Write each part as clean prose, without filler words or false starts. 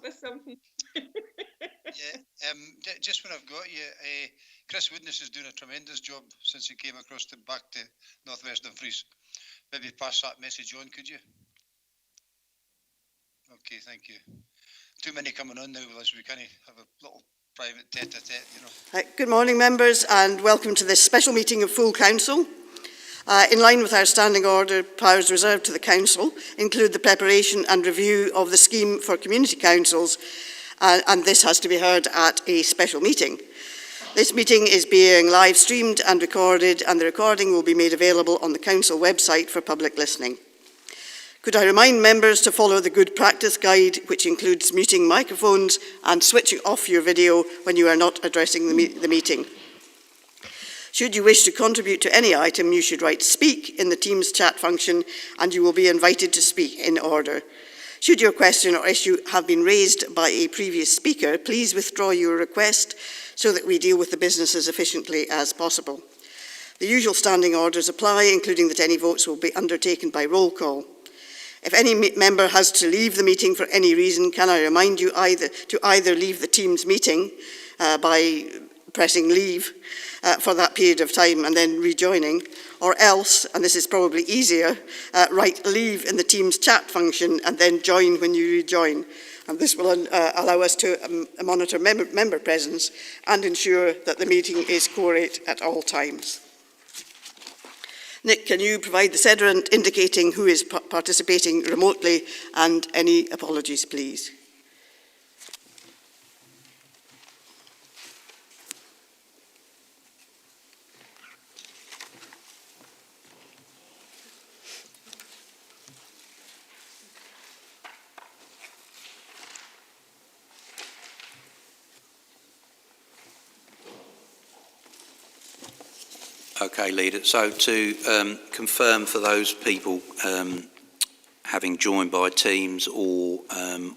with something. Just when I've got you, Chris Woodness is doing a tremendous job since he came across back to Northwest Dumfries. Maybe pass that message on, could you? Okay, thank you. Too many coming on now with us. We can't have a little private tete-a-tete, you know. Good morning, members, and welcome to this special meeting of full council. In line with our standing order, powers reserved to the council include the preparation and review of the scheme for community councils, and this has to be heard at a special meeting. This meeting is being live streamed and recorded, and the recording will be made available on the council website for public listening. Could I remind members to follow the good practice guide, which includes muting microphones and switching off your video when you are not addressing the meeting. Should you wish to contribute to any item, you should write "speak" in the Teams chat function, and you will be invited to speak in order. Should your question or issue have been raised by a previous speaker, please withdraw your request so that we deal with the business as efficiently as possible. The usual standing orders apply, including that any votes will be undertaken by roll call. If any member has to leave the meeting for any reason, can I remind you to either leave the Teams meeting by pressing leave for that period of time and then rejoining, or else, and this is probably easier, write "leave" in the Teams chat function and then join when you rejoin. And this will allow us to monitor member presence and ensure that the meeting is quorate at all times. Nick, can you provide the sederant indicating who is participating remotely, and any apologies, please? Okay, Leader. So to confirm for those people having joined by Teams or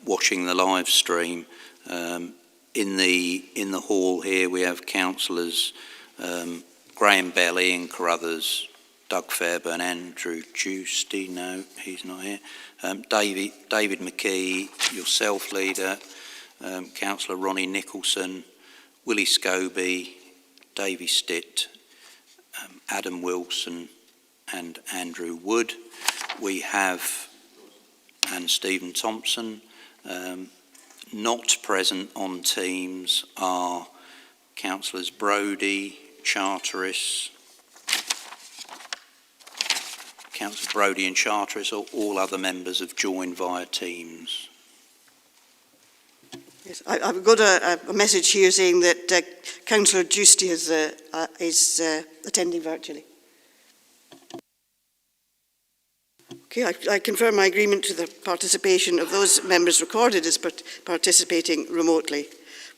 watching the live stream, in the hall here we have councillors Graham Bell, Ian Carruthers, Doug Fairburn, Andrew Giusti, no, he's not here, David McKee, yourself, Leader, Councillor Ronnie Nicholson, Willie Scobie, Davy Stitt, Adam Wilson and Andrew Wood. We have, and Stephen Thompson. Not present on Teams are Councillors Brodie, Charteris, Councillor Brodie and Charteris, or all other members have joined via Teams. Yes, I've got a message here saying that Councillor Giusti is attending virtually. Okay, I confirm my agreement to the participation of those members recorded as participating remotely.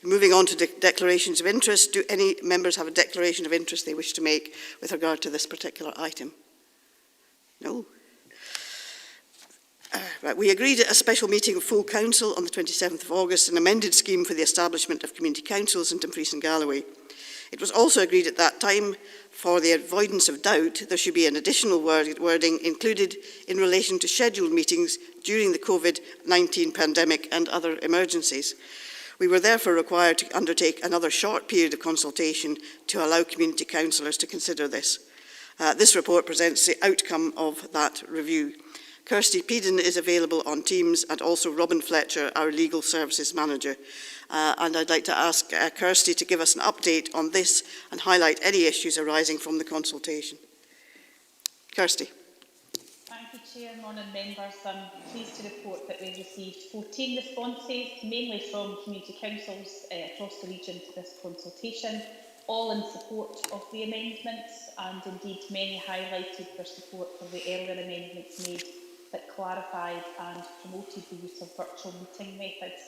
Moving on to declarations of interest, do any members have a declaration of interest they wish to make with regard to this particular item? No? Right, we agreed at a special meeting of full council on the 27th of August an amended scheme for the establishment of community councils in Dumfries and Galloway. It was also agreed at that time, for the avoidance of doubt, there should be an additional wording included in relation to scheduled meetings during the COVID-19 pandemic and other emergencies. We were therefore required to undertake another short period of consultation to allow community councillors to consider this. This report presents the outcome of that review. Kirsty Peden is available on Teams, and also Robin Fletcher, our Legal Services Manager. And I'd like to ask Kirsty to give us an update on this and highlight any issues arising from the consultation. Kirsty. Thank you, Chair. Morning, members. I'm pleased to report that we received 14 responses, mainly from community councils across the region to this consultation, all in support of the amendments, and indeed many highlighted their support for the earlier amendments made that clarified and promoted the use of virtual meeting methods.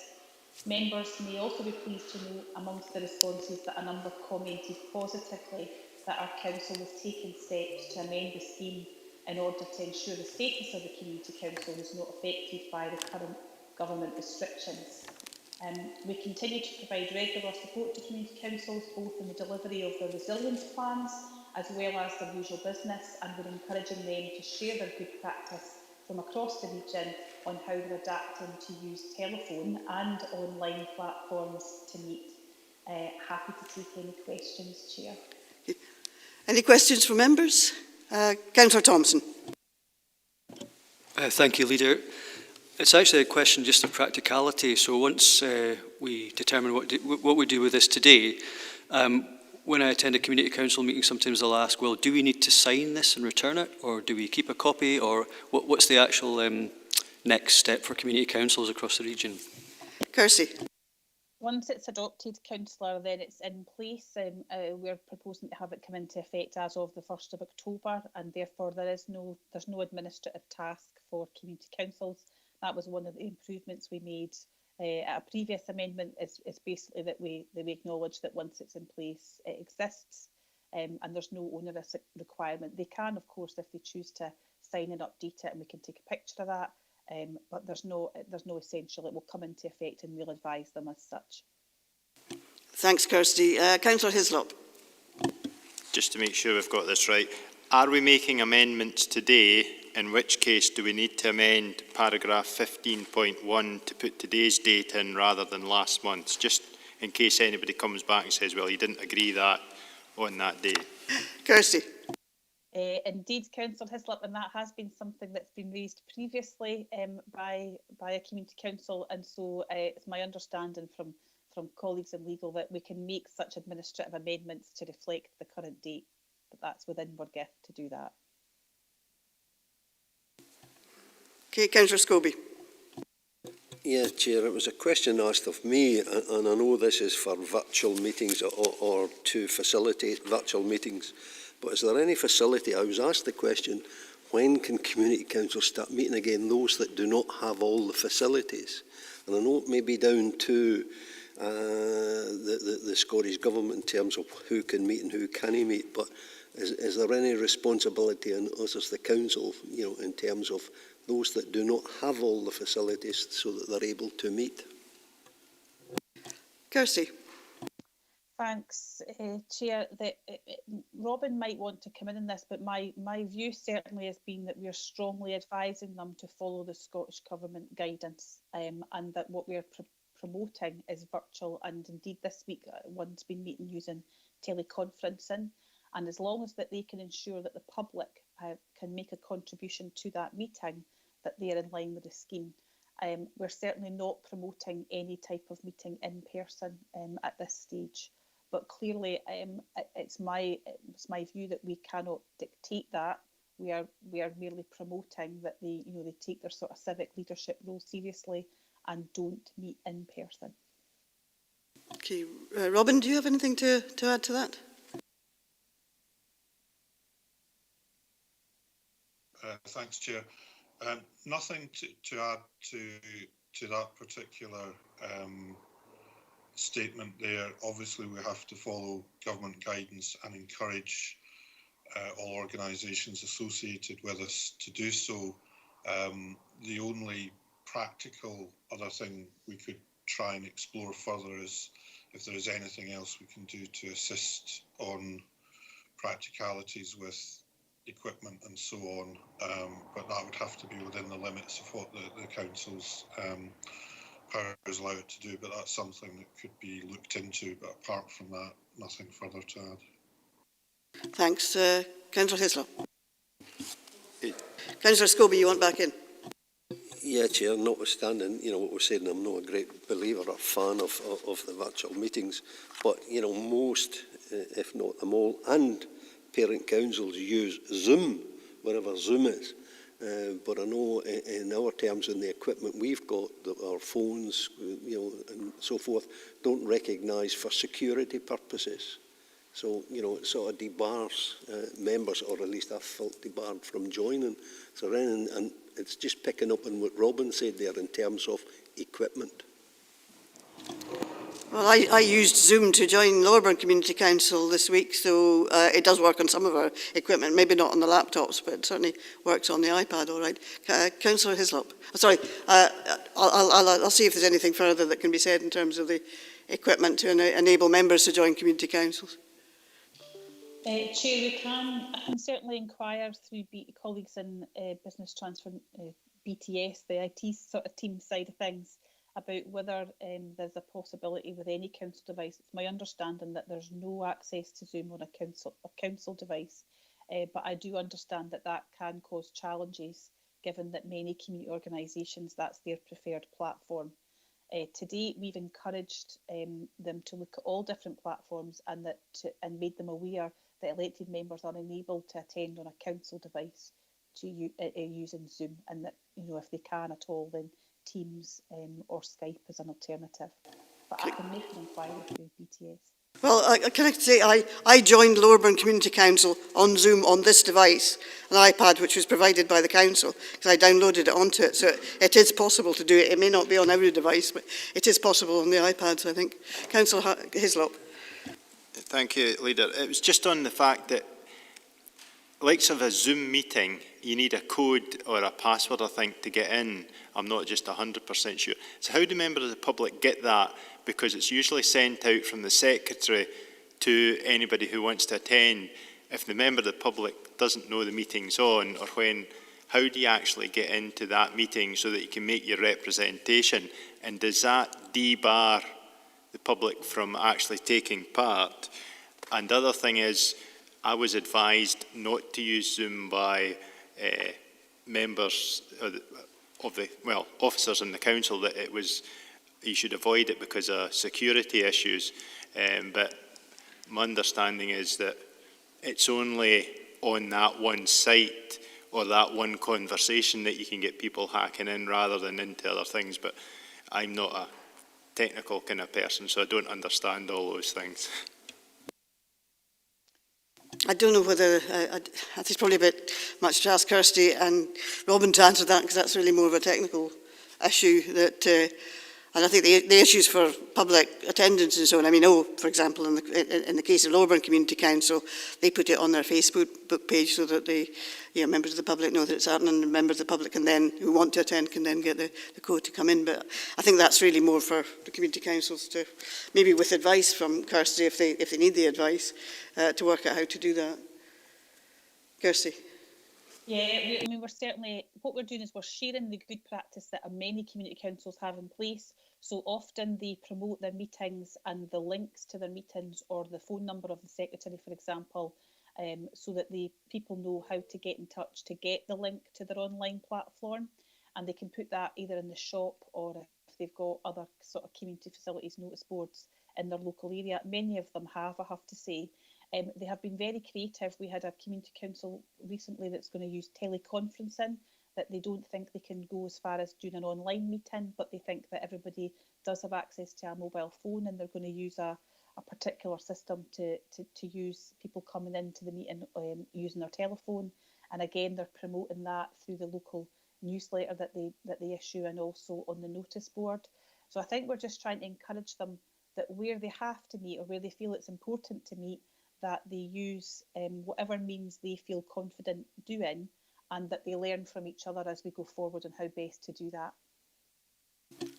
Members may also be pleased to know amongst the responses that a number commented positively that our council was taking steps to amend the scheme in order to ensure the status of the community council was not affected by the current government restrictions. We continue to provide regular support to community councils, both in the delivery of their resilience plans as well as their usual business, and we're encouraging them to share their good practice from across the region on how they're adapting to use telephone and online platforms to meet. Happy to take any questions, Chair. Any questions from members? Councillor Thompson. Thank you, Leader. It's actually a question just of practicality. So once we determine what we do with this today, when I attend a community council meeting, sometimes they'll ask, well, do we need to sign this and return it, or do we keep a copy, or what's the actual next step for community councils across the region? Kirsty. Once it's adopted, Councillor, then it's in place. We're proposing to have it come into effect as of the 1st of October, and therefore there's no administrative task for community councils. That was one of the improvements we made at a previous amendment. Is basically that we acknowledge that once it's in place, it exists, and there's no onerous requirement. They can, of course, if they choose to sign and update it, and we can take a picture of that. But there's no essential. It will come into effect, and we'll advise them as such. Thanks, Kirsty. Councillor Hislop. Just to make sure we've got this right, are we making amendments today? In which case, do we need to amend paragraph 15.1 to put today's date in rather than last month's? Just in case anybody comes back and says, well, you didn't agree that on that day. Kirsty. Indeed, Councillor Hislop, and that has been something that's been raised previously by a community council, and so it's my understanding from colleagues in legal that we can make such administrative amendments to reflect the current date, but that's within our gift to do that. Okay, Councillor Scobie. Yeah, Chair, it was a question asked of me, and I know this is for virtual meetings or to facilitate virtual meetings, but is there any facility? I was asked the question, when can community councils start meeting again, those that do not have all the facilities? And I know it may be down to the Scottish Government in terms of who can meet and who can't meet, but is there any responsibility on us as the council, you know, in terms of those that do not have all the facilities so that they're able to meet? Kirsty. Thanks, Chair. Robin might want to come in this, but my view certainly has been that we are strongly advising them to follow the Scottish Government guidance, and that what we are promoting is virtual, and indeed this week one's been meeting using teleconferencing, and as long as that they can ensure that the public can make a contribution to that meeting, that they are in line with the scheme. We're certainly not promoting any type of meeting in person at this stage, but clearly it's my view that we cannot dictate that. We are merely promoting that they take their sort of civic leadership role seriously and don't meet in person. Okay, Robin, do you have anything to add to that? Thanks, Chair. Nothing to add to that particular statement there. Obviously, we have to follow government guidance and encourage all organisations associated with us to do so. The only practical other thing we could try and explore further is if there is anything else we can do to assist on practicalities with equipment and so on, but that would have to be within the limits of what the council's powers allow it to do, but that's something that could be looked into, but apart from that, nothing further to add. Thanks. Councillor Hislop. Councillor Scobie, you want back in? Yeah, Chair, notwithstanding, what we're saying, I'm not a great believer or fan of the virtual meetings, but, most, if not them all, and parent councils use Zoom, wherever Zoom is. But I know in our terms, in the equipment we've got, our phones, and so forth, don't recognise for security purposes. So, it sort of debars members, or at least I felt debarred from joining. So, and it's just picking up on what Robin said there in terms of equipment. Well, I used Zoom to join Lowerburn Community Council this week, so it does work on some of our equipment, maybe not on the laptops, but it certainly works on the iPad, all right. Councillor Hislop. Sorry, I'll see if there's anything further that can be said in terms of the equipment to enable members to join community councils. Chair, I can certainly inquire through colleagues in Business Transfer, BTS, the IT sort of team side of things, about whether there's a possibility with any council device. It's my understanding that there's no access to Zoom on a council device, but I do understand that that can cause challenges, given that many community organisations, that's their preferred platform. To date, we've encouraged them to look at all different platforms and made them aware that elected members are unable to attend on a council device using Zoom, and that, you know, if they can at all, then Teams or Skype as an alternative. But I can make an inquiry through BTS. Well, can I say, I joined Lowerburn Community Council on Zoom on this device, an iPad which was provided by the council, because I downloaded it onto it. So it is possible to do it. It may not be on every device, but it is possible on the iPads, I think. Councillor Hislop. Thank you, Leader. It was just on the fact that, likes of a Zoom meeting, you need a code or a password, I think, to get in. I'm not just 100% sure. So how do members of the public get that? Because it's usually sent out from the secretary to anybody who wants to attend. If the member of the public doesn't know the meeting's on or when, how do you actually get into that meeting so that you can make your representation? And does that debar the public from actually taking part? And the other thing is, I was advised not to use Zoom by members of the, well, officers in the council, that it was, you should avoid it because of security issues. But my understanding is that it's only on that one site or that one conversation that you can get people hacking in rather than into other things. But I'm not a technical kind of person, so I don't understand all those things. I don't know whether, I think it's probably a bit much to ask Kirsty and Robin to answer that, because that's really more of a technical issue that, and I think the issues for public attendance and so on, I mean, for example, in the case of Lowerburn Community Council, they put it on their Facebook page so that the members of the public know that it's happening, and members of the public can then, who want to attend, can then get the code to come in. But I think that's really more for the community councils to, maybe with advice from Kirsty, if they need the advice, to work out how to do that. Kirsty. Yeah, I mean, we're certainly, what we're doing is we're sharing the good practice that many community councils have in place. So often they promote their meetings and the links to their meetings, or the phone number of the secretary, for example, so that the people know how to get in touch to get the link to their online platform. And they can put that either in the shop, or if they've got other sort of community facilities notice boards in their local area. Many of them have, I have to say. They have been very creative. We had a community council recently that's going to use teleconferencing, that they don't think they can go as far as doing an online meeting, but they think that everybody does have access to a mobile phone, and they're going to use a particular system to use people coming into the meeting using their telephone. And again, they're promoting that through the local newsletter that they issue, and also on the notice board. So I think we're just trying to encourage them that where they have to meet, or where they feel it's important to meet, that they use whatever means they feel confident doing, and that they learn from each other as we go forward on how best to do that.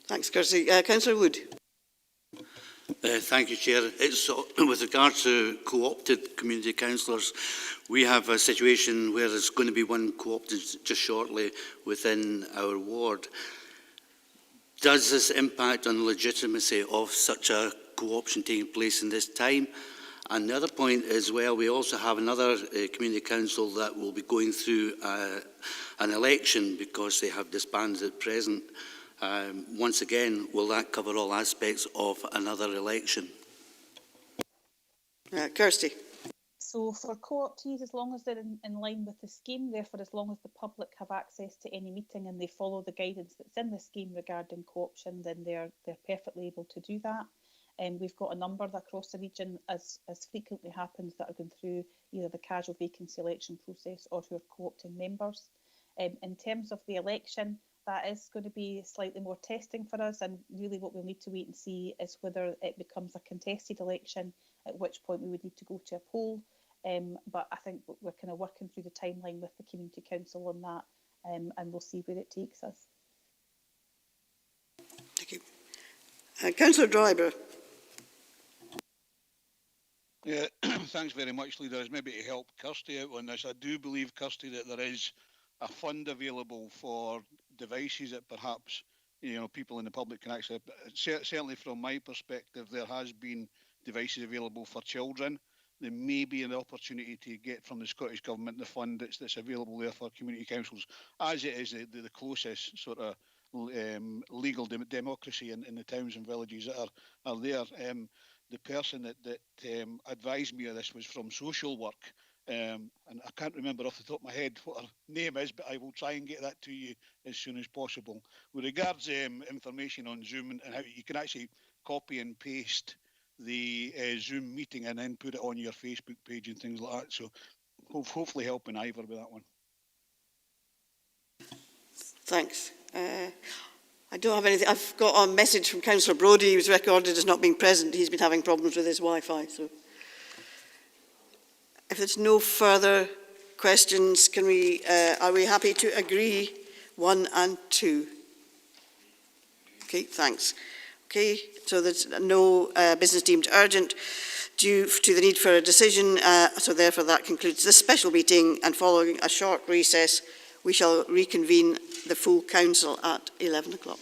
Thanks, Kirsty. Councillor Wood. Thank you, Chair. It's with regard to co-opted community councillors, we have a situation where there's going to be one co-opted just shortly within our ward. Does this impact on the legitimacy of such a co-option taking place in this time? And the other point as well, we also have another community council that will be going through an election because they have disbanded at present. Once again, will that cover all aspects of another election? Kirsty. So for co-optees, as long as they're in line with the scheme, therefore as long as the public have access to any meeting and they follow the guidance that's in the scheme regarding co-option, then they're perfectly able to do that. And we've got a number across the region, as frequently happens, that are going through either the casual vacancy election process or who are co-opting members. In terms of the election, that is going to be slightly more testing for us, and really what we'll need to wait and see is whether it becomes a contested election, at which point we would need to go to a poll. But I think we're kind of working through the timeline with the Community Council on that, and we'll see where it takes us. Thank you. Councillor Dryber. Yeah, thanks very much, leaders. Maybe to help Kirsty out on this, I do believe, Kirsty, that there is a fund available for devices that perhaps people in the public can actually. Certainly, from my perspective, there has been devices available for children. There may be an opportunity to get from the Scottish Government the fund that's available there for community councils, as it is the closest sort of legal democracy in the towns and villages that are there. The person that advised me of this was from social work, and I can't remember off the top of my head what her name is, but I will try and get that to you as soon as possible. With regards information on Zoom and how you can actually copy and paste the Zoom meeting and then put it on your Facebook page and things like that. So hopefully helping Ivor with that one. Thanks. I don't have anything. I've got a message from Councillor Brodie. He was recorded as not being present. He's been having problems with his Wi-Fi. So, if there's no further questions, are we happy to agree 1 and 2? Okay, thanks. Okay, so there's no business deemed urgent due to the need for a decision. So therefore, that concludes this special meeting. And following a short recess, we shall reconvene the full council at 11 o'clock.